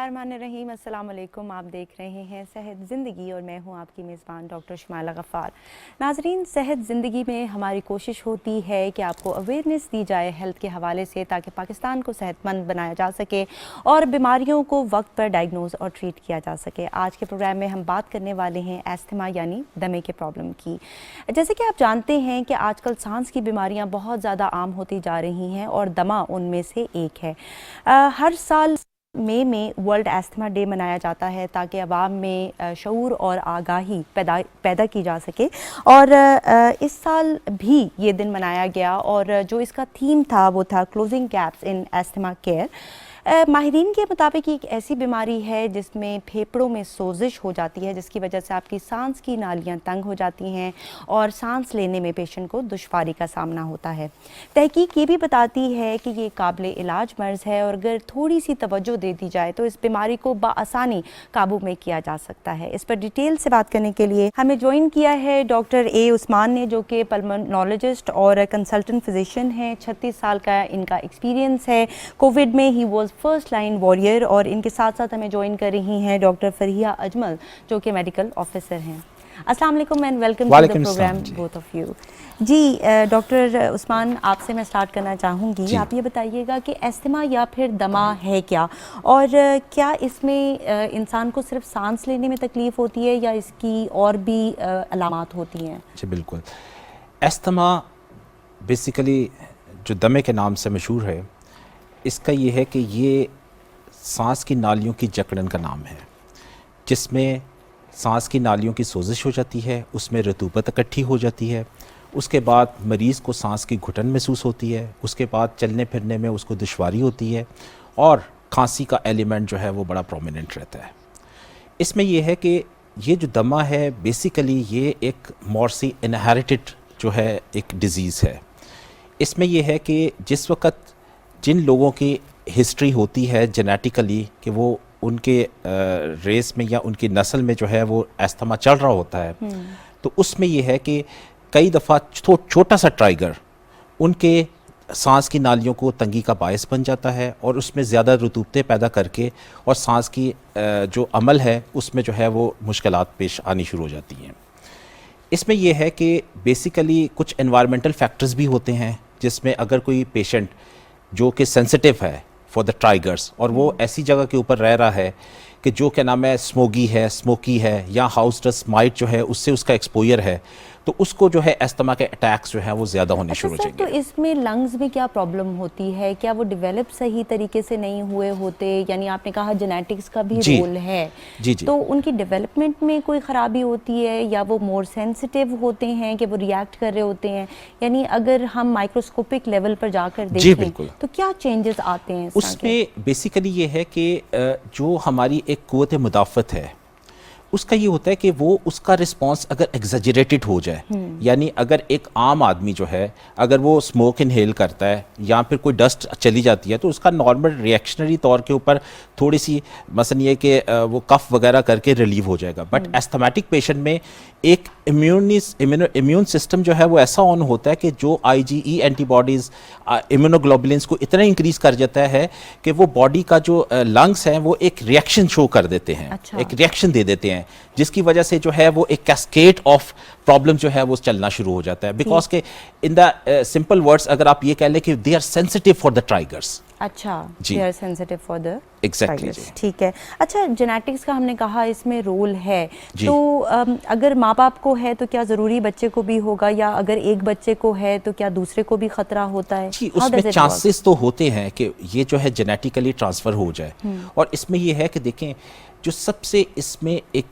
बिस्मिल्लाहिर्रहमानिर्रहीम। अस्सलाम वालेकुम। आप देख रहे हैं सेहत ज़िंदगी और मैं हूं आपकी मेज़बान डॉक्टर शुमाइला गफ़ार। नाज़रीन, सेहत ज़िंदगी में हमारी कोशिश होती है कि आपको अवेयरनेस दी जाए हेल्थ के हवाले से, ताकि पाकिस्तान को सेहतमंद बनाया जा सके और बीमारियों को वक्त पर डायग्नोज और ट्रीट किया जा सके। आज के प्रोग्राम में हम बात करने वाले हैं एस्थमा यानी दमे के प्रॉब्लम की। जैसे कि आप जानते हैं कि आजकल सांस की बीमारियाँ बहुत ज़्यादा आम होती जा रही हैं और दमा उनमें से एक है। हर साल मई में वर्ल्ड एस्थमा डे मनाया जाता है ताकि अवाम में शऊर और आगाही पैदा की जा सके, और इस साल भी ये दिन मनाया गया और जो इसका थीम था वो था closing gaps in asthma care. माहिरीन के मुताबिक एक ऐसी बीमारी है जिसमें फेफड़ों में सोजिश हो जाती है, जिसकी वजह से आपकी सांस की नालियां तंग हो जाती हैं और सांस लेने में पेशेंट को दुश्वारी का सामना होता है। तहकीक ये भी बताती है कि ये काबिल इलाज मर्ज़ है और अगर थोड़ी सी तवज्जो दे दी जाए तो इस बीमारी को बआसानी काबू में किया जा सकता है। इस पर डिटेल से बात करने के लिए हमें ज्वाइन किया है डॉक्टर ए उस्मान ने, जो कि पल्मोनोलॉजिस्ट और कंसल्टेंट फिजिशियन हैं। 36 साल का इनका एक्सपीरियंस है। कोविड में he was first line warrior. और इनके साथ साथ हमें ज्वाइन कर रही हैं डॉक्टर फरिया अजमल, जो कि मेडिकल ऑफिसर हैं। अस्सलाम वालेकुम and welcome to the program both of you. जी डॉक्टर उस्मान, आपसे मैं स्टार्ट करना चाहूँगी। आप ये बताइएगा कि एस्थमा या फिर दमा है क्या, और क्या इसमें इंसान को सिर्फ सांस लेने में तकलीफ़ होती है या इसकी और भी अलामात होती हैं? जी बिल्कुल। एस्थमा बेसिकली जो दमे के नाम से मशहूर है, इसका ये है कि ये सांस की नालियों की जकड़न का नाम है, जिसमें सांस की नालियों की सोजिश हो जाती है, उसमें रतूबत इकट्ठी हो जाती है। उसके बाद मरीज़ को सांस की घुटन महसूस होती है। उसके बाद चलने फिरने में उसको दुश्वारी होती है और खांसी का एलिमेंट जो है वो बड़ा प्रोमिनेंट रहता है। इसमें यह है कि ये जो दमा है बेसिकली ये एक मॉर्सी इनहेरिटेड जो है एक डिज़ीज़ है। इसमें यह है कि जिस वक्त जिन लोगों की हिस्ट्री होती है जेनेटिकली कि वो उनके रेस में या उनकी नस्ल में जो है वो एस्थमा चल रहा होता है, तो उसमें ये है कि कई दफ़ा छोटा सा ट्राइगर उनके सांस की नालियों को तंगी का बायस बन जाता है और उसमें ज़्यादा रतूबतें पैदा करके और सांस की जो अमल है उसमें जो है वो मुश्किलात पेश आनी शुरू हो जाती हैं। इसमें यह है कि बेसिकली कुछ एनवायरमेंटल फैक्टर्स भी होते हैं, जिसमें अगर कोई पेशेंट जो कि सेंसिटिव है फॉर द ट्राइगर्स और वो ऐसी जगह के ऊपर रह रहा है कि जो क्या नाम है स्मोकी है या हाउस डस्ट माइट जो है उससे उसका एक्सपोजर है, तो उसको जो है एस्थमा के अटैक्स जो है वो ज़्यादा होने शुरू हो जाएंगे। तो इसमें लंग्स में क्या प्रॉब्लम होती है? क्या वो डेवलप सही तरीके से नहीं हुए होते? यानी आपने कहा जेनेटिक्स का भी रोल है। जी। तो उनकी डेवलपमेंट में कोई ख़राबी होती है या वो मोर सेंसिटिव होते हैं कि वो रिएक्ट कर रहे होते हैं? यानी अगर हम माइक्रोस्कोपिक लेवल पर जाकर देखें तो क्या चेंजेस आते हैं उसमें? बेसिकली ये है कि जो हमारी एक क़ुव्वत मुदाफ़त है उसका ये होता है कि वो उसका रिस्पांस अगर एग्जैजरेटेड हो जाए, यानी अगर एक आम आदमी जो है अगर वो स्मोक इनहेल करता है या फिर कोई डस्ट चली जाती है तो उसका नॉर्मल रिएक्शनरी तौर के ऊपर थोड़ी सी मसलन ये कि वो कफ वगैरह करके रिलीव हो जाएगा। बट एस्थमेटिक पेशेंट में एक इम्यून सिस्टम जो है वो ऐसा ऑन होता है कि जो IgE एंटीबॉडीज़ इम्यूनोग्लोबुलिन्स को इतना इंक्रीज़ कर जाता है कि वो बॉडी का जो लंग्स हैं वो एक रिएक्शन शो कर देते हैं। अच्छा। एक रिएक्शन दे देते हैं जिसकी वजह से जो है वो एक कैस्केड ऑफ प्रॉब्लम जो है वो चलना शुरू हो जाता है। बिकॉज के इन द सिंपल वर्ड्स अगर आप ये कह लें कि they are sensitive for the triggers. अच्छा, they are sensitive for the exactly. ठीक है। अच्छा, जेनेटिक्स का हमने कहा इसमें रोल है, तो अगर माँ बाप को है तो क्या ज़रूरी बच्चे को भी होगा, या अगर एक बच्चे को है तो क्या दूसरे को भी खतरा होता है? जी, उसमें चांसेस तो होते हैं कि ये जो है जेनेटिकली ट्रांसफ़र हो जाए। और इसमें ये है कि देखें जो सबसे इसमें एक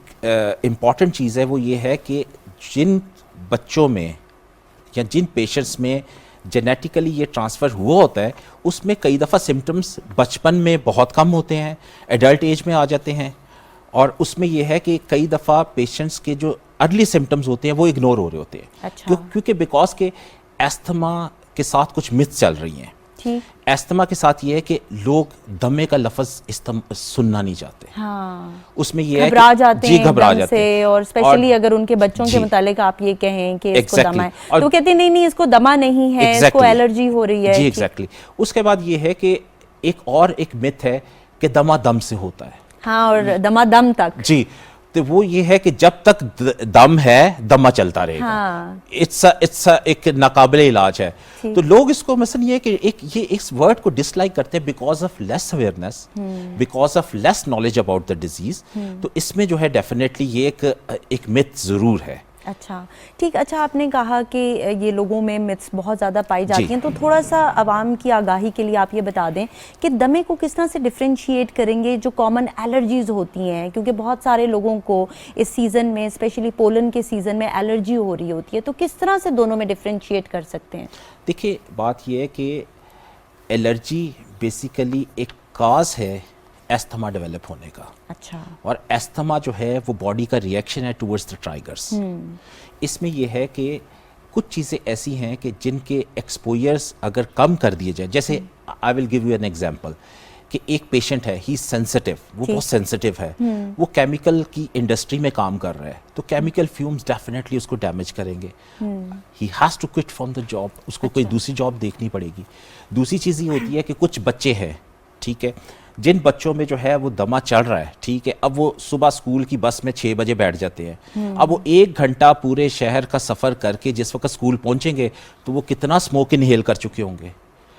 इम्पॉर्टेंट चीज़ है वो ये है कि जिन बच्चों में या जिन पेशेंट्स में जेनेटिकली ये ट्रांसफ़र हुआ होता है उसमें कई दफ़ा सिम्टम्स बचपन में बहुत कम होते हैं, एडल्ट एज में आ जाते हैं। और उसमें यह है कि कई दफ़ा पेशेंट्स के जो अर्ली सिम्टम्स होते हैं वो इग्नोर हो रहे होते हैं। अच्छा। क्योंकि बिकॉज के एस्थमा के साथ कुछ मिथ्स चल रही हैं। एस्थमा के साथ ये है कि लोग दमे का लफ्ज़ सुनना नहीं चाहते। हाँ। उसमें ये है घबरा जाते हैं, घबरा जाते हैं। और स्पेशली अगर उनके बच्चों के मुतालिक आप ये कहें कि इसको दमा है, तो कहते हैं नहीं इसको दमा नहीं है, इसको एलर्जी हो रही है। जी एग्जैक्टली। उसके बाद ये है कि एक मिथ है कि दमा दम से होता है। हाँ, और दमादम तक। जी, तो वो ये है कि जब तक दम है दमा चलता रहेगा। हाँ। इट्स एक नाकाबिले इलाज है। तो लोग इसको मसलन ये है कि ये इस वर्ड को डिसलाइक करते हैं because of less awareness, because of less knowledge about the disease. तो इसमें जो है डेफिनेटली ये एक मिथ जरूर है। अच्छा, ठीक। अच्छा, आपने कहा कि ये लोगों में मिथ्स बहुत ज़्यादा पाई जाती हैं, तो थोड़ा सा आवाम की आगाही के लिए आप ये बता दें कि दमे को किस तरह से डिफ्रेंशिएट करेंगे जो कॉमन एलर्जीज़ होती हैं, क्योंकि बहुत सारे लोगों को इस सीज़न में, स्पेशली पोलन के सीज़न में एलर्जी हो रही होती है, तो किस तरह से दोनों में डिफ्रेंशिएट कर सकते हैं? देखिए, बात यह है कि एलर्जी बेसिकली एक काज है एस्थमा डेवलप होने का। अच्छा। और एस्थमा जो है वो बॉडी का रिएक्शन है टुवर्ड्स द ट्राइगर्स। इसमें यह है कि कुछ चीज़ें ऐसी हैं कि जिनके एक्सपोजर्स अगर कम कर दिए जाए, जैसे I will give you an example कि एक पेशेंट है, ही सेंसिटिव, वो बहुत सेंसिटिव है, वो केमिकल की इंडस्ट्री में काम कर रहा है, तो केमिकल फ्यूम्स डेफिनेटली उसको डैमेज करेंगे। He has to quit from the job, उसको कोई दूसरी जॉब देखनी पड़ेगी। दूसरी चीज़ ये होती है कि कुछ बच्चे हैं, ठीक है, जिन बच्चों में जो है वो दमा चढ़ रहा है, ठीक है, अब वो सुबह स्कूल की बस में 6 बजे बैठ जाते हैं। अब वो 1 घंटा पूरे शहर का सफ़र करके जिस वक्त स्कूल पहुंचेंगे तो वो कितना स्मोक इनहेल कर चुके होंगे।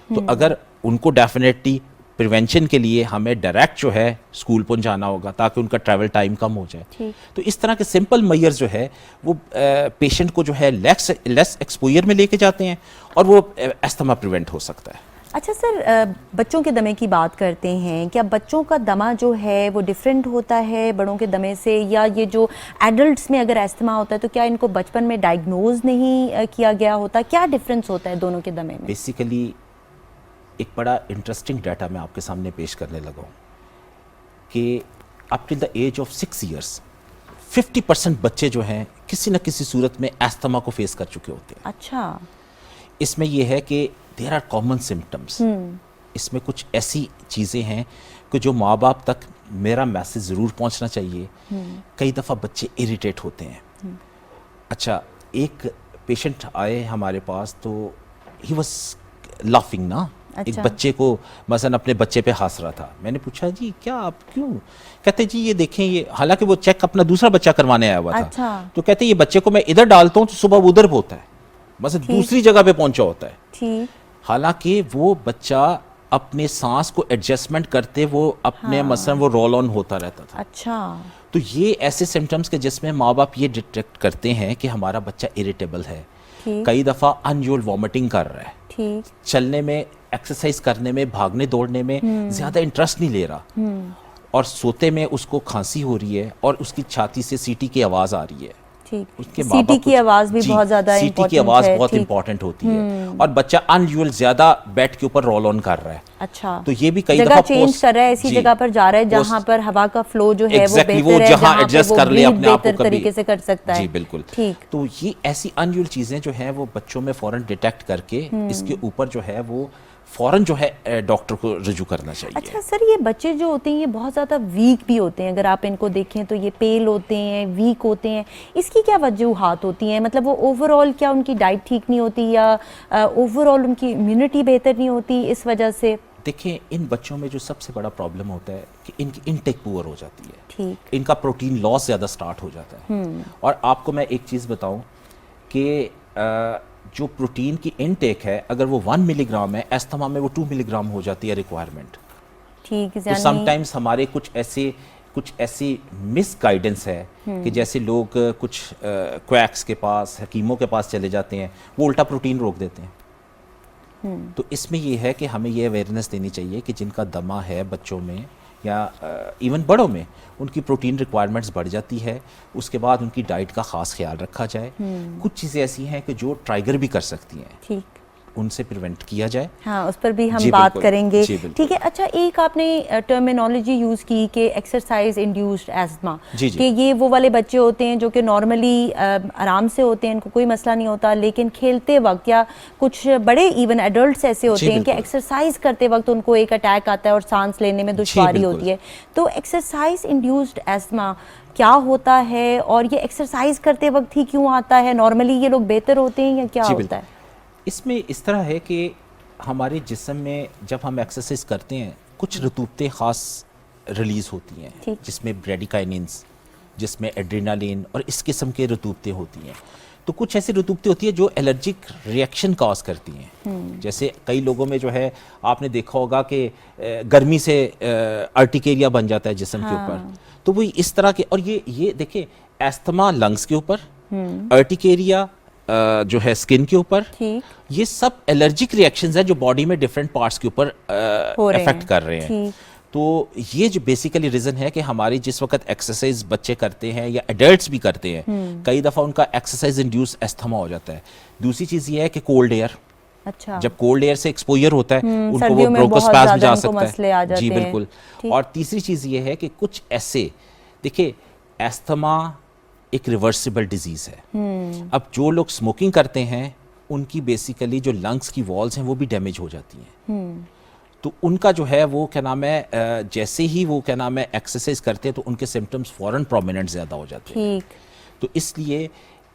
तो अगर उनको डेफिनेटली प्रिवेंशन के लिए हमें डायरेक्ट जो है स्कूल पहुंचाना होगा ताकि उनका ट्रैवल टाइम कम हो जाए। तो इस तरह के सिंपल मेजर्स जो है वो पेशेंट को जो है लेस एक्सपोजर में लेके जाते हैं और वो एस्थमा प्रिवेंट हो सकता है। अच्छा सर, बच्चों के दमे की बात करते हैं, क्या बच्चों का दमा जो है वो डिफरेंट होता है बड़ों के दमे से, या ये जो एडल्ट्स में अगर एस्थमा होता है तो क्या इनको बचपन में डायग्नोज नहीं किया गया होता? क्या डिफरेंस होता है दोनों के दमे में? बेसिकली एक बड़ा इंटरेस्टिंग डाटा मैं आपके सामने पेश करने लगा हूँ कि up till the age of 6 years 50% बच्चे जो हैं किसी न किसी सूरत में एस्थमा को फेस कर चुके होते हैं। अच्छा। इसमें यह है कि देयर आर कॉमन सिम्टम्स। इसमें कुछ ऐसी चीज़ें हैं कि जो माँ बाप तक मेरा मैसेज ज़रूर पहुँचना चाहिए। कई दफ़ा बच्चे इरिटेट होते हैं। अच्छा, एक पेशेंट आए हमारे पास तो ही वॉज लाफिंग ना। अच्छा। एक बच्चे को मसलन अपने बच्चे पे हंस रहा था। मैंने पूछा जी क्या आप क्यों? कहते जी ये देखें, ये हालांकि वो चेक अपना दूसरा बच्चा करवाने आया हुआ था। अच्छा। तो कहते ये बच्चे को मैं इधर डालता हूँ तो सुबह उधर होता है, मतलब दूसरी जगह पे पहुंचा होता है। ठीक। हालांकि वो बच्चा अपने सांस को एडजस्टमेंट करते वो अपने मसलन वो रोल ऑन होता रहता था। अच्छा। तो ये ऐसे सिम्टम्स के जिसमें माँ बाप ये डिटेक्ट करते हैं कि हमारा बच्चा इरिटेबल है, कई दफ़ा अनयूजुअल वॉमिटिंग कर रहा है, ठीक, चलने में, एक्सरसाइज करने में, भागने दौड़ने में ज़्यादा इंटरेस्ट नहीं ले रहा, और सोते में उसको खांसी हो रही है और उसकी छाती से सीटी की आवाज़ आ रही है। ठीक। सीटी की आवाज़ भी बहुत ज़्यादा इम्पोर्टेंट है। सीटी की आवाज़ बहुत इंपॉर्टेंट होती है और बच्चा अनयूजुअल ज़्यादा बेड के ऊपर रोल ऑन कर रहा है। अच्छा। तो ये भी कई जगह दफा चेंज कर रहा है, ऐसी जगह पर जा रहा है जहाँ पर हवा का फ्लो जो है वो बेहतर है, जहाँ एडजस्ट कर ले अपने आप को बेहतर तरीके से कर सकता है। जी बिल्कुल। ठीक। तो ये ऐसी अनयूजुअल चीज़ें जो हैं वो बच्चों में फ़ौरन डिटेक्ट करके इसके ऊपर जो है वो फ़ौरन जो है डॉक्टर को रुजू करना चाहिए। अच्छा सर, ये बच्चे जो होते हैं ये बहुत ज़्यादा वीक भी होते हैं, अगर आप इनको देखें तो ये पेल होते हैं, वीक होते हैं, इसकी क्या वजूहात होती हैं? मतलब वो ओवरऑल क्या उनकी डाइट ठीक नहीं होती या ओवरऑल उनकी इम्यूनिटी बेहतर नहीं होती इस वजह से? देखिए, इन बच्चों में जो सबसे बड़ा प्रॉब्लम होता है कि इनकी इनटेक पुअर हो जाती है। ठीक। इनका प्रोटीन लॉस ज़्यादा स्टार्ट हो जाता है। और आपको मैं एक चीज़ बताऊं कि जो प्रोटीन की इनटेक है अगर वो 1 मिलीग्राम है, एस्थमा में वो 2 मिलीग्राम हो जाती है रिक्वायरमेंट। ठीक। तो समटाइम्स हमारे कुछ ऐसी मिस गाइडेंस है कि जैसे लोग कुछ क्वैक्स के पास, हकीमों के पास चले जाते हैं, वो उल्टा प्रोटीन रोक देते हैं। तो इसमें ये है कि हमें ये अवेयरनेस देनी चाहिए कि जिनका दमा है बच्चों में या इवन बड़ों में, उनकी प्रोटीन रिक्वायरमेंट्स बढ़ जाती है, उसके बाद उनकी डाइट का ख़ास ख्याल रखा जाए। कुछ चीज़ें ऐसी हैं कि जो ट्राइगर भी कर सकती हैं, ठीक, उनसे प्रिवेंट किया जाए। हाँ, उस पर भी हम बात करेंगे। ठीक है। अच्छा, एक आपने टर्मिनोलॉजी यूज़ की कि एक्सरसाइज इंड्यूस्ड एस्थमा, कि ये वो वाले बच्चे होते हैं जो कि नॉर्मली आराम से होते हैं, इनको कोई मसला नहीं होता, लेकिन खेलते वक्त या कुछ बड़े इवन एडल्ट्स ऐसे होते हैं कि एक्सरसाइज करते वक्त उनको एक अटैक आता है और सांस लेने में दुश्वारी होती है। तो एक्सरसाइज इंड्यूस्ड एस्थमा क्या होता है और ये एक्सरसाइज करते वक्त ही क्यों आता है? नॉर्मली ये लोग बेहतर होते हैं या क्या होता है? इसमें इस तरह है कि हमारे जिस्म में जब हम एक्सरसाइज करते हैं कुछ रतूबतें ख़ास रिलीज होती हैं, ठीक। जिसमें ब्रेडिकाइनिन्स, जिसमें एड्रेनालिन और इस किस्म के रतूबतें होती हैं। तो कुछ ऐसी रतूबतें होती है जो एलर्जिक रिएक्शन कॉज करती हैं। जैसे कई लोगों में जो है आपने देखा होगा कि गर्मी से अर्टिकेरिया बन जाता है जिस्म के ऊपर। तो वो इस तरह के, और ये देखिए एस्थमा लंग्स के ऊपर, अर्टिकेरिया जो है स्किन के ऊपर, ठीक। ये सब एलर्जिक रिएक्शंस हैं जो बॉडी में डिफरेंट पार्ट्स के ऊपर इफेक्ट कर रहे हैं। ठीक। तो ये जो बेसिकली रीज़न है कि हमारी जिस वक्त एक्सरसाइज बच्चे करते हैं या एडल्ट्स भी करते हैं, कई दफ़ा उनका एक्सरसाइज इंड्यूस एस्थमा हो जाता है। दूसरी चीज़ ये है कि कोल्ड एयर, अच्छा, जब कोल्ड एयर से एक्सपोजर होता है उनको वो सर्दियों में बहुत ब्रोंकोस्पैज्म जा ज़्यादा उनको मसले आ सकता है। जाते जी हैं। बिल्कुल। ठीक। और तीसरी चीज़ ये है कि कुछ ऐसे, देखिए एस्थमा एक रिवर्सिबल डिजीज़ है। अब जो लोग स्मोकिंग करते हैं उनकी बेसिकली जो लंग्स की वॉल्स हैं वो भी डैमेज हो जाती हैं। तो उनका जो है वो क्या नाम है, जैसे ही वो क्या नाम है एक्सरसाइज करते हैं तो उनके सिम्टम्स फ़ौरन प्रोमिनेंट ज़्यादा हो जाते हैं। ठीक। तो इसलिए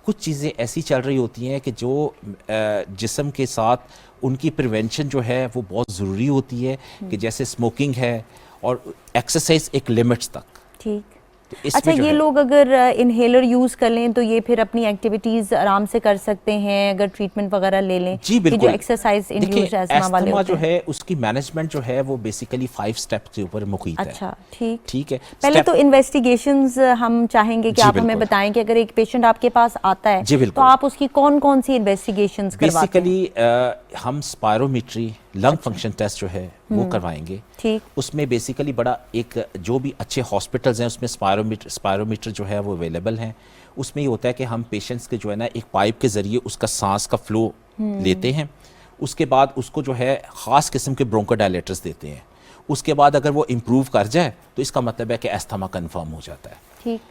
कुछ चीज़ें ऐसी चल रही होती हैं कि जो जिस्म के साथ उनकी प्रिवेंशन जो है वो बहुत ज़रूरी होती है, कि जैसे स्मोकिंग है और एक्सरसाइज एक लिमिट्स तक। ठीक। तो इसमें अच्छा, जो ये है- लोग अगर इनहेलर यूज़ कर लें तो ये फिर अपनी एक्टिविटीज़ आराम से कर सकते हैं अगर ट्रीटमेंट वगैरह ले लें? जी कि बिल्कुल। जो एक्सरसाइज इंड्यूस्ड देखिए एस्थमा वाले एस्थमा होते जो हैं। है उसकी मैनेजमेंट जो है वो बेसिकली 5 स्टेप्स के ऊपर मुक़ीद है। अच्छा, ठीक। ठीक है। पहले Step- तो इन्वेस्टिगेशंस हम चाहेंगे कि जी, आप हमें बिल्कुल। बताएं कि अगर एक पेशेंट आपके पास आता है जी, तो बिल्कुल। आप उसकी कौन कौन सी इन्वेस्टिगेशंस करवाते हैं? बेसिकली हम स्पायरोमीट्री लंग फंक्शन टेस्ट जो है वो करवाएंगे। ठीक। उसमें बेसिकली बड़ा एक, जो भी अच्छे हॉस्पिटल्स हैं उसमें स्पायरोमीटर जो है वो अवेलेबल हैं। उसमें ये होता है कि हम पेशेंट्स के जो है ना एक पाइप के ज़रिए उसका सांस का फ्लो लेते हैं। उसके बाद उसको जो है ख़ास किस्म के ब्रोंकोडायलेटर्स देते हैं। उसके बाद अगर वो इम्प्रूव कर जाए तो इसका मतलब है कि एस्थमा कन्फर्म हो जाता है। ठीक।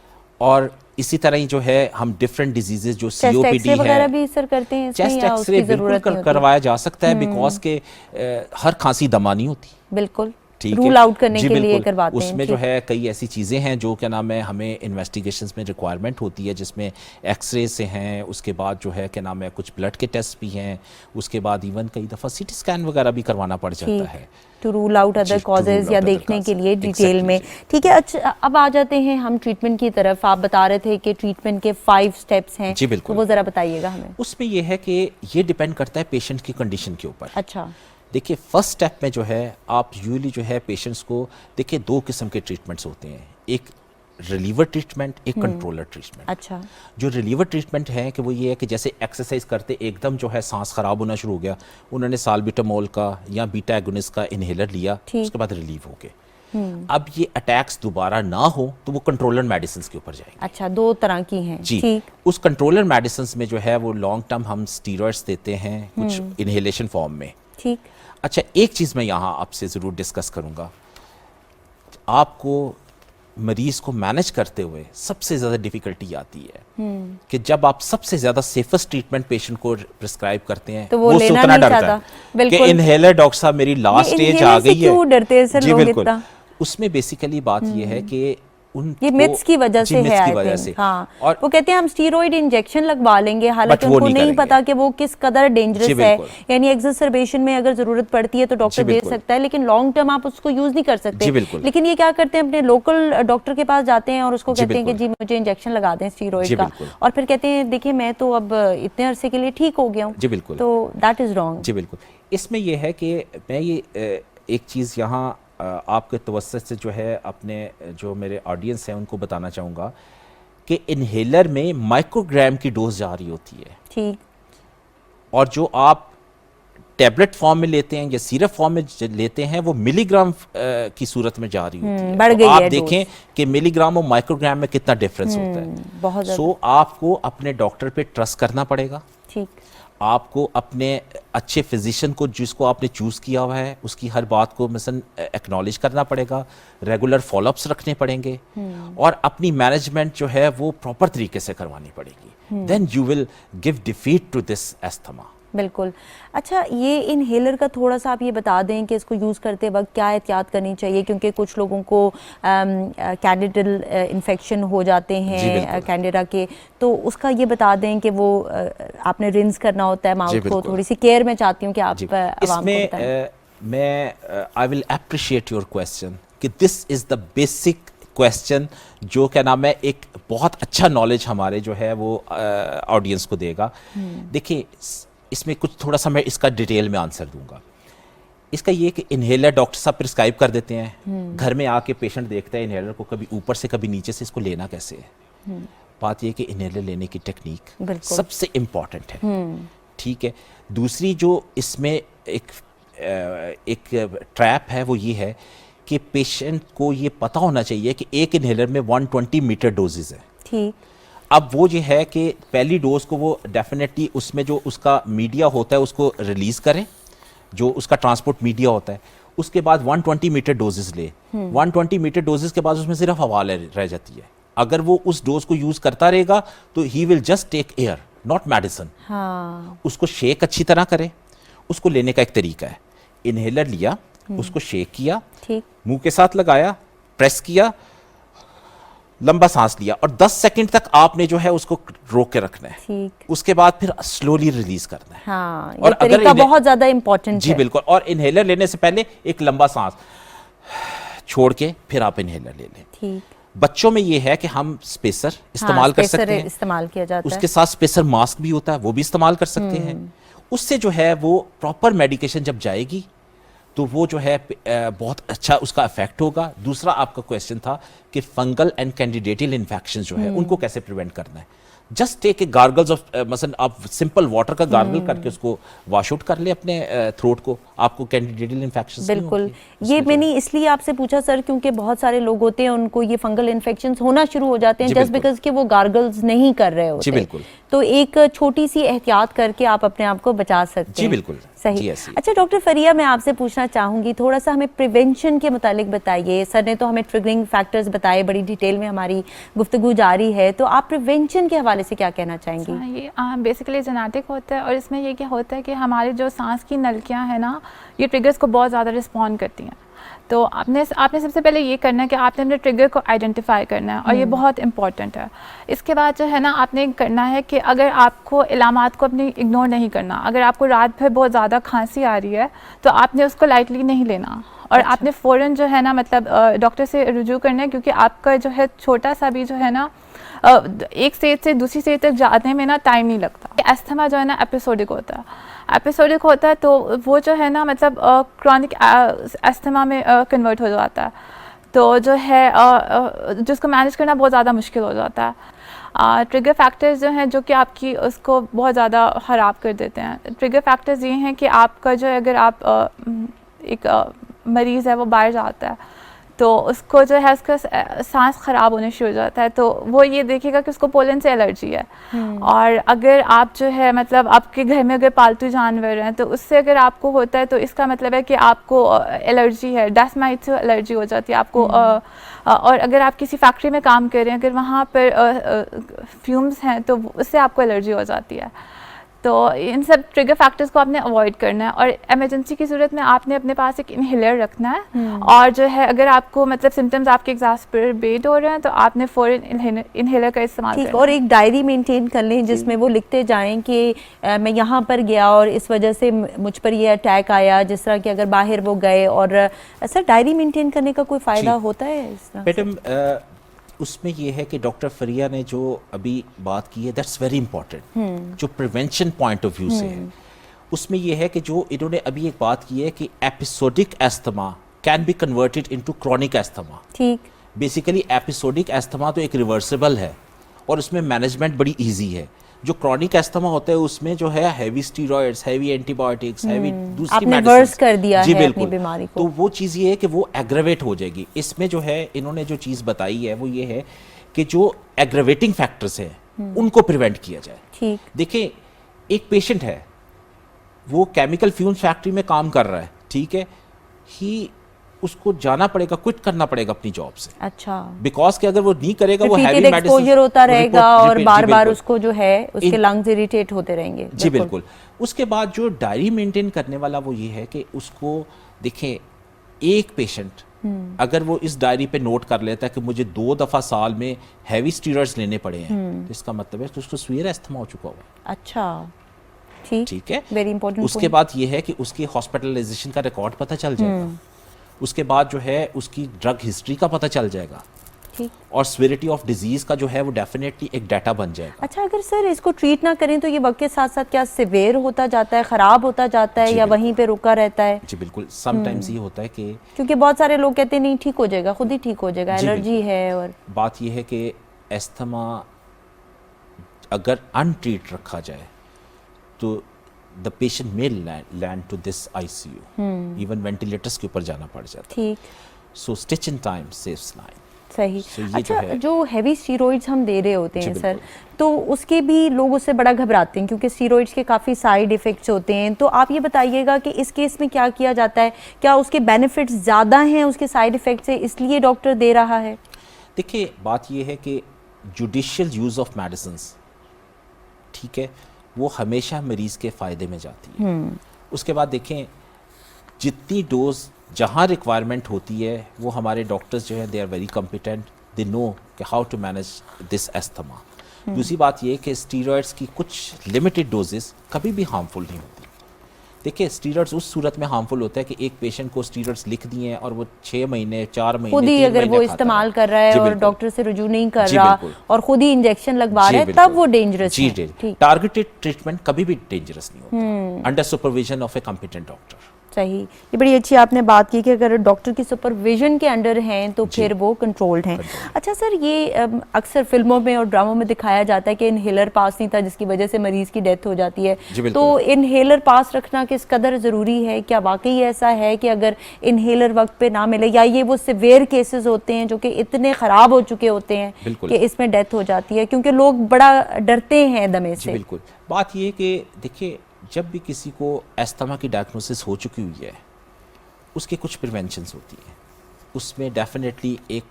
और इसी तरह ही जो है हम डिफरेंट डिजीजेज जो चेस्ट COPD एक्सरे है, वगैरह भी सर करते हैं इसमें चेस्ट या एक्सरे उसकी बिल्कुल जरूरत नहीं होती? करवाया जा सकता है, बिकॉज के हर खांसी दमा नहीं होती। बिल्कुल। ठीक रूल है। आउट करने जी के लिए बिल्कुल। करवाते हैं। उसमें जो ठीक। है कई ऐसी चीज़ें हैं जो क्या नाम है हमें इन्वेस्टिगेशंस में रिक्वायरमेंट होती है, जिसमें एक्सरे से हैं, उसके बाद जो है क्या नाम है कुछ ब्लड के टेस्ट भी हैं, उसके बाद इवन कई दफ़ा CT स्कैन वगैरह भी करवाना पड़ जाता है टू रूल आउट अदर जी, to कॉजेज rule या out other देखने के causes. लिए डिटेल में। Exactly, ठीक है। अच्छा, अब आ जाते हैं हम ट्रीटमेंट की तरफ। आप बता रहे थे कि ट्रीटमेंट के 5 स्टेप्स हैं। जी, बिल्कुल। तो वो ज़रा बताइएगा हमें। उसमें यह है कि ये डिपेंड करता है पेशेंट की कंडीशन के ऊपर। अच्छा। देखिए फर्स्ट स्टेप में जो है आप यूजुअली जो है पेशेंट्स को, देखिए 2 किस्म के ट्रीटमेंट्स होते हैं, एक रिलीवर ट्रीटमेंट, एक कंट्रोलर ट्रीटमेंट। अच्छा। जो रिलीवर ट्रीटमेंट है कि वो ये है कि जैसे एक्सरसाइज करते एकदम जो है सांस खराब होना शुरू हो गया, उन्होंने साल्बिटामोल का या बीटा एगोनिस्ट का इनहेलर लिया, उसके बाद रिलीव हो गए। अब ये अटैक्स दोबारा ना हो तो वो कंट्रोलर मेडिसिन के ऊपर जाएंगे। अच्छा, 2 तरह की हैं। जी। ठीक। उस कंट्रोलर मेडिसिन में जो है वो लॉन्ग टर्म हम स्टीरॉइड्स देते हैं कुछ इनहेलेशन फॉर्म में। ठीक। अच्छा, एक चीज़ मैं यहाँ आपसे ज़रूर डिस्कस करूँगा, आपको मरीज़ को मैनेज करते हुए सबसे ज़्यादा डिफ़िकल्टी आती है कि जब आप सबसे ज़्यादा सेफेस्ट ट्रीटमेंट पेशेंट को प्रिस्क्राइब करते हैं तो वो लेना उतना नहीं डरता चाहता। है बिल्कुल। कि इनहेलर डॉक्टर साहब मेरी लास्ट ये स्टेज inhaler आ से गई है। क्यों डरते हैं सर जी लोग बिल्कुल। इतना? उसमें बेसिकली बात ये है कि ये मिथ्स की वजह से है, की आई वजह थिंक। से। हाँ। और वो कहते हैं हम स्टीरॉइड इंजेक्शन लगवा लेंगे, हालांकि वो उनको नहीं नहीं करेंगे। पता कि वो किस कदर जी, डेंजरस है। बिल्कुल। यानी एक्सरबेशन में अगर जरूरत पड़ती है तो डॉक्टर जी, दे बिल्कुल। सकता है, लेकिन लॉन्ग टर्म आप उसको यूज नहीं कर सकते। जी, बिल्कुल। लेकिन ये क्या करते हैं, अपने लोकल डॉक्टर के पास जाते हैं और उसको जी, कहते हैं कि जी बिल्कुल। मुझे इंजेक्शन लगा दें जी, स्टीरॉइड का, बिल्कुल। और फिर कहते हैं देखिए मैं तो अब इतने अरसे के लिए ठीक हो गया हूँ। जी, बिल्कुल। तो दैट इज रॉन्ग। जी बिल्कुल। इसमें यह है कि मैं ये एक चीज़ यहाँ आपके तवज्जुह से जो है अपने जो मेरे ऑडियंस हैं उनको बताना चाहूँगा कि इनहेलर में माइक्रोग्राम की डोज जा रही होती है। ठीक। और जो आप टैबलेट फॉर्म में लेते हैं या सिरप फॉर्म में लेते हैं वो मिलीग्राम की सूरत में जा रही होती है। बढ़ तो गई आप है देखें कि मिलीग्राम और माइक्रोग्राम में कितना डिफरेंस होता है। बहुत ज़्यादा। सो आपको अपने डॉक्टर पे ट्रस्ट करना पड़ेगा। ठीक। आपको अपने अच्छे फिजिशियन को जिसको आपने चूज़ किया हुआ है उसकी हर बात को मसलन एक्नॉलेज करना पड़ेगा, रेगुलर फॉलोअप्स रखने पड़ेंगे और अपनी मैनेजमेंट जो है वो प्रॉपर तरीके से करवानी पड़ेगी। Then you will give defeat to this asthma. बिल्कुल। अच्छा, ये इनहेलर का थोड़ा सा आप ये बता दें कि इसको यूज़ करते वक्त क्या एहतियात करनी चाहिए, क्योंकि कुछ लोगों को कैंडिडल इन्फेक्शन हो जाते हैं कैंडिडा के, तो उसका ये बता दें कि वो आपने रिंस करना होता है माउथ को। थोड़ी सी केयर मैं चाहती हूँ कि आप आवाम को बताएं। मैं I will appreciate your question कि this is the basic question जो क्या नाम है एक बहुत अच्छा नॉलेज हमारे जो है वो ऑडियंस को देगा। देखिए इसमें कुछ थोड़ा सा मैं इसका डिटेल में आंसर दूंगा। इसका ये कि इन्हेलर डॉक्टर साहब प्रिस्क्राइब कर देते हैं, घर में आके पेशेंट देखता है इन्हेलर को कभी ऊपर से कभी नीचे से, इसको लेना कैसे है। बात ये कि इन्हेलर लेने की टेक्निक सबसे इम्पॉर्टेंट है, ठीक है। दूसरी जो इसमें एक ट्रैप है वो ये है कि पेशेंट को ये पता होना चाहिए कि एक इन्हेलर में 120 मीटर डोजेज है, ठीक। अब वो ये है कि पहली डोज को वो डेफिनेटली उसमें जो उसका मीडिया होता है उसको रिलीज करें, जो उसका ट्रांसपोर्ट मीडिया होता है, उसके बाद 120 मीटर डोजेस ले। 120 मीटर डोजेस के बाद उसमें सिर्फ हवा रह जाती है। अगर वो उस डोज को यूज करता रहेगा तो he will just take air, not medicine. उसको शेक अच्छी तरह करे। उसको लेने का एक तरीका है, इनहेलर लिया, उसको शेक किया, मुंह के साथ लगाया, प्रेस किया, लंबा सांस लिया और 10 सेकंड तक आपने जो है उसको रोक के रखना है, ठीक। उसके बाद फिर स्लोली रिलीज करना है। हाँ, और ये तरीका बहुत ज्यादा इंपॉर्टेंट है। जी बिल्कुल। और इनहेलर लेने से पहले एक लंबा सांस छोड़ के फिर आप इनहेलर ले लें, ठीक। बच्चों में ये है कि हम स्पेसर इस्तेमाल कर सकते हैं, इस्तेमाल किया जाता है। उसके साथ स्पेसर मास्क भी होता है, वो भी इस्तेमाल कर सकते हैं। उससे जो है वो प्रॉपर मेडिकेशन जब जाएगी तो वो जो है बहुत अच्छा उसका इफेक्ट होगा। दूसरा आपका क्वेश्चन था कि फंगल एंड कैंडिडेटल इन्फेक्शन जो है उनको कैसे प्रिवेंट करना है। Just take a gargles of मसलन आप सिंपल वाटर का गार्गल करके उसको वॉश आउट कर ले अपने थ्रोट को, आपको कैंडिडेटल इन्फेक्शन। बिल्कुल, ये मैंने इसलिए आपसे पूछा सर क्योंकि बहुत सारे लोग होते हैं उनको ये फंगल इन्फेक्शंस होना शुरू हो जाते हैं जस्ट बिकॉज कि वो गार्गल्स नहीं कर रहे होते। जी बिल्कुल। तो एक छोटी सी एहतियात करके आप अपने आप को बचा सकते हैं। जी बिल्कुल सही। अच्छा डॉक्टर फरिया, मैं आपसे पूछना चाहूंगी थोड़ा सा हमें प्रिवेंशन के मुतालिक बताइए। सर ने तो हमें ट्रिगरिंग फैक्टर्स बताए, बड़ी डिटेल में हमारी गुफ्तगू जारी है, तो आप प्रिवेंशन के हवाले से क्या कहना चाहेंगी? ये बेसिकली जेनेटिक होता है और इसमें ये क्या होता है कि हमारी जो सांस की नलिकां हैं ना, ये ट्रिगर्स को बहुत ज़्यादा रिस्पॉन्ड करती हैं। तो आपने सबसे पहले ये करना है कि आपने अपने ट्रिगर को आइडेंटिफाई करना है और ये बहुत इंपॉर्टेंट है। इसके बाद जो है ना आपने करना है कि अगर आपको इलामात को अपनी इग्नोर नहीं करना। अगर आपको रात भर बहुत ज़्यादा खांसी आ रही है तो आपने उसको लाइटली नहीं लेना और आपने फ़ौरन जो है ना मतलब डॉक्टर से रुजू करना है, क्योंकि आपका जो है छोटा सा भी जो है ना एक स्टेज से दूसरी स्टेज तक जाने में ना टाइम नहीं लगता। अस्थमा जो है ना एपिसोडिक होता है तो वो जो है ना मतलब क्रॉनिक अस्थमा में कन्वर्ट हो जाता है, तो जो है जिसको मैनेज करना बहुत ज़्यादा मुश्किल हो जाता है। ट्रिगर फैक्टर्स जो हैं जो कि आपकी उसको बहुत ज़्यादा ख़राब कर देते हैं। ट्रिगर फैक्टर्स ये हैं कि आपका जो है अगर आप एक मरीज़ है वो बाहर जाता है तो उसको जो है उसका सांस ख़राब होने शुरू हो जाता है, तो वो ये देखेगा कि उसको पोलन से एलर्जी है। और अगर आप जो है मतलब आपके घर में अगर पालतू जानवर हैं तो उससे अगर आपको होता है तो इसका मतलब है कि आपको एलर्जी है, डस्ट माइट से एलर्जी हो जाती है आपको। और अगर आप किसी फैक्ट्री में काम कर रहे हैं, अगर वहाँ पर फ्यूम्स हैं तो उससे आपको एलर्जी हो जाती है। तो इन सब ट्रिगर फैक्टर्स को आपने अवॉइड करना है और इमरजेंसी की सूरत में आपने अपने पास एक इनहेलर रखना है। और जो है अगर आपको मतलब सिम्टम्स आपके एग्जास्परेट हो रहे हैं तो आपने फ़ौरन इनहेलर का इस्तेमाल करना है। और एक डायरी मेंटेन कर लें जिसमें वो लिखते जाएं कि मैं यहाँ पर गया और इस वजह से मुझ पर ये अटैक आया, जिस तरह कि अगर बाहर वो गए। और सर डायरी मेंटेन करने का कोई फ़ायदा होता है इस तरह? मैडम उसमें ये है कि डॉक्टर फरिया ने जो अभी बात की है दैट्स वेरी इंपॉर्टेंट, जो प्रिवेंशन पॉइंट ऑफ व्यू से है। उसमें ये है कि जो इन्होंने अभी एक बात की है कि episodic asthma can be converted into chronic asthma. ठीक। बेसिकली एपिसोडिक एस्थमा तो एक रिवर्सिबल है और उसमें मैनेजमेंट बड़ी इजी है। जो क्रॉनिक एस्थमा होता है उसमें जो है heavy steroids, heavy antibiotics, heavy दूसरी मेडिसिन कर दिया जी है बिल्कुल अपनी बीमारी को। तो वो चीज़ ये है कि वो एग्रेवेट हो जाएगी। इसमें जो है इन्होंने जो चीज़ बताई है वो ये है कि जो एग्रेवेटिंग फैक्टर्स हैं उनको प्रिवेंट किया जाए। ठीक। देखिए एक पेशेंट है वो केमिकल फ्यूम्स फैक्ट्री में काम कर रहा है, ठीक है, ही उसको जाना पड़ेगा, क्विट करना पड़ेगा अपनी जॉब से। अच्छा। बिकॉज कि अगर वो नहीं करेगा वो हैवी मेडिसिन एक्सपोजर होता रहेगा और बार-बार उसको जो है उसके लंग्स इरिटेट होते रहेंगे। जी बिल्कुल। उसके बाद जो डायरी मेंटेन करने वाला वो ये है कि उसको देखें, एक पेशेंट अगर वो इस डायरी पे नोट कर लेता है कि मुझे 2 दफा साल में हैवी स्टीरॉइड्स लेने पड़े हैं, तो इसका मतलब है तो उसको सीवियर अस्थमा हो चुका हुआ। अच्छा, ठीक है, वेरी इंपॉर्टेंट। उसके बाद ये है कि उसकी हॉस्पिटलाइजेशन का रिकॉर्ड पता चल जाएगा। उसके बाद जो है उसकी ड्रग हिस्ट्री का पता चल जाएगा ठीक। और सिविरिटी ऑफ डिजीज का जो है वो डेफिनेटली एक डाटा बन जाएगा। अच्छा, अगर सर इसको ट्रीट ना करें तो ये वक्त के साथ साथ क्या सिवियर होता जाता है, ख़राब होता जाता है, जी या बिल्कुल। वहीं पे रुका रहता है? जी बिल्कुल, समटाइम्स ये होता है कि क्योंकि बहुत सारे लोग कहते हैं नहीं ठीक हो जाएगा, खुद ही ठीक हो जाएगा, जी एलर्जी बिल्कुल। है। और बात यह है कि एस्थमा अगर अनट्रीट रखा जाए तो the patient may land to this ICU, even ventilators के ऊपर जाना पड़ जाता है। ठीक, so stitch in time saves life. सही। So, ये अच्छा, जो है- जो हैवी स्टीरॉइड्स हम दे रहे होते जी हैं सर, बिल्कुल। तो उसके भी लोग उससे बड़ा घबराते हैं क्योंकि स्टीरॉइड्स के काफ़ी साइड इफ़ेक्ट्स होते हैं। तो आप ये बताइएगा कि इस केस में क्या किया जाता है? क्या उसके बेनिफिट्स ज़्यादा हैं उसके साइड इफ़ेक्ट से, इसलिए डॉक्टर दे रहा है? देखिए, बात यह है कि जुडिशियल यूज़ ऑफ मेडिसिन्स, ठीक है, वो हमेशा मरीज़ के फ़ायदे में जाती है। उसके बाद देखें, जितनी डोज जहाँ रिक्वायरमेंट होती है वो हमारे डॉक्टर्स जो है they are very competent, they know कि how to manage this asthma. दूसरी बात ये कि स्टीरॉयड्स की कुछ लिमिटेड डोजेस कभी भी हार्मफुल नहीं होती। देखिए, स्टीरॉयड्स उस सूरत में हार्मफुल होता है कि एक पेशेंट को स्टीरॉयड्स लिख दिए हैं और वो 6 महीने 4 महीने खुद ही 3 अगर महीने वो खाता इस्तेमाल रहा। कर रहा है जी और बिल्कुल। डॉक्टर से रुजू नहीं कर जी रहा बिल्कुल। और खुद ही इंजेक्शन लगवा जी रहा है, बिल्कुल। तब वो डेंजरस जी है। ठीक, टारगेटेड ट्रीटमेंट कभी भी डेंजरस नहीं होता under supervision of a competent doctor. सही। ये बड़ी अच्छी आपने बात की कि अगर डॉक्टर की सुपरविजन के अंडर हैं तो फिर वो कंट्रोल्ड हैं। अच्छा सर, ये अक्सर फिल्मों में और ड्रामों में दिखाया जाता है कि इनहेलर पास नहीं था जिसकी वजह से मरीज की डेथ हो जाती है। जी बिल्कुल। तो इनहेलर पास रखना किस कदर ज़रूरी है? क्या वाकई ऐसा है कि अगर इनहेलर वक्त पे ना मिले, या ये वो सिवियर केसेस होते हैं जो कि इतने ख़राब हो चुके होते हैं बिल्कुल। कि इसमें डेथ हो जाती है? क्योंकि लोग बड़ा डरते हैं दमे जी से। बिल्कुल। बात ये है कि देखिए, जब भी किसी को एस्थमा की डायग्नोसिस हो चुकी हुई है, उसके कुछ प्रिवेंशंस होती हैं। उसमें डेफिनेटली एक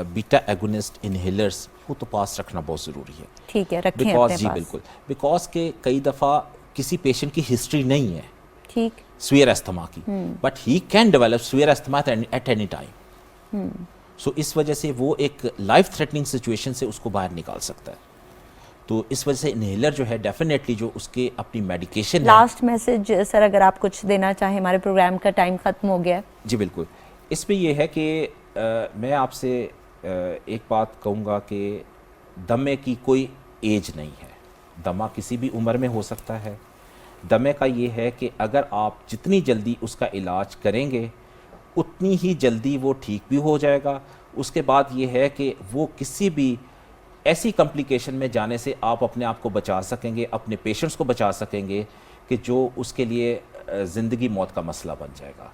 बीटा एगोनिस्ट इनहेलर्स वो तो पास रखना बहुत ज़रूरी है। ठीक है, रखें बिकॉज अपने जी पास। बिल्कुल, बिकॉज के कई दफ़ा किसी पेशेंट की हिस्ट्री नहीं है ठीक, स्वीयर एस्थमा की, but he can develop severe asthma at any time. So इस वजह से वो एक लाइफ थ्रेटनिंग सिचुएशन से उसको बाहर निकाल सकता है। तो इस वजह से इनहेलर जो है डेफिनेटली जो उसके अपनी मेडिकेशन है। लास्ट मैसेज सर, अगर आप कुछ देना चाहें, हमारे प्रोग्राम का टाइम ख़त्म हो गया है। जी बिल्कुल। इसमें यह है कि मैं आपसे एक बात कहूँगा कि दमे की कोई एज नहीं है। दमा किसी भी उम्र में हो सकता है। दमे का ये है कि अगर आप जितनी जल्दी उसका इलाज करेंगे उतनी ही जल्दी वो ठीक भी हो जाएगा। उसके बाद ये है कि वो किसी भी ऐसी कॉम्प्लिकेशन में जाने से आप अपने आप को बचा सकेंगे, अपने पेशेंट्स को बचा सकेंगे कि जो उसके लिए ज़िंदगी मौत का मसला बन जाएगा।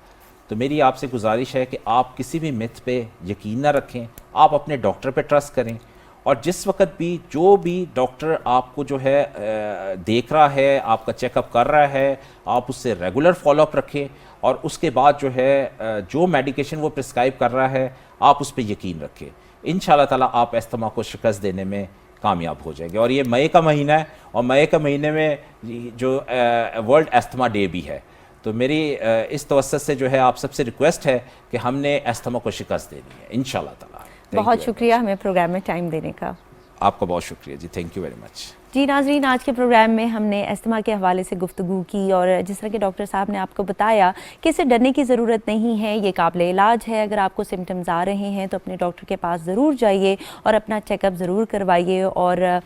तो मेरी आपसे गुजारिश है कि आप किसी भी मिथ पे यकीन ना रखें, आप अपने डॉक्टर पे ट्रस्ट करें, और जिस वक्त भी जो भी डॉक्टर आपको जो है देख रहा है, आपका चेकअप कर रहा है, आप उससे रेगुलर फॉलोअप रखें, और उसके बाद जो है जो मेडिकेशन वो प्रिस्क्राइब कर रहा है आप उस पर यकीन रखें। इंशाल्लाह ताला आप एस्थमा को शिकस्त देने में कामयाब हो जाएंगे। और ये मई का महीना है, और मई के महीने में जो वर्ल्ड एस्थमा डे भी है, तो मेरी इस तवज्जो से जो है आप सबसे रिक्वेस्ट है कि हमने एस्थमा को शिकस्त देनी है इंशाल्लाह ताला। बहुत शुक्रिया हमें प्रोग्राम में टाइम देने का। आपका बहुत शुक्रिया जी, थैंक यू वेरी मच। जी नाज़रीन, आज के प्रोग्राम में हमने एस्थमा के हवाले से गुफ्तगू की, और जिस तरह के डॉक्टर साहब ने आपको बताया कि इससे डरने की ज़रूरत नहीं है, ये काबिल इलाज है। अगर आपको सिम्टम्स आ रहे हैं तो अपने डॉक्टर के पास ज़रूर जाइए और अपना चेकअप ज़रूर करवाइए। और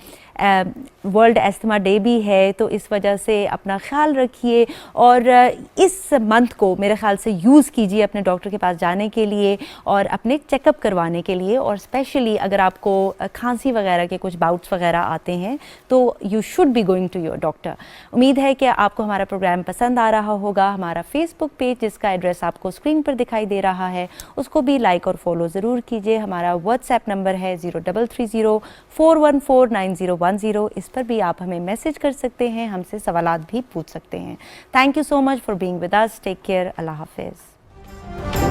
वर्ल्ड एस्थमा डे भी है, तो इस वजह से अपना ख्याल रखिए, और इस मंथ को मेरे ख्याल से यूज़ कीजिए अपने डॉक्टर के पास जाने के लिए और अपने चेकअप करवाने के लिए। और स्पेशली अगर आपको खांसी वगैरह के कुछ बाउट्स वगैरह आते हैं तो you should be going to your doctor. उम्मीद है कि आपको हमारा प्रोग्राम पसंद आ रहा होगा। हमारा फेसबुक पेज, जिसका एड्रेस आपको स्क्रीन पर दिखाई दे रहा है, उसको भी लाइक और फॉलो ज़रूर कीजिए। हमारा व्हाट्सएप नंबर है 033041491010। इस पर भी आप हमें मैसेज कर सकते हैं, हमसे सवालात भी पूछ सकते हैं। Thank you so much for being with us. Take care. अल्लाह हाफिज़।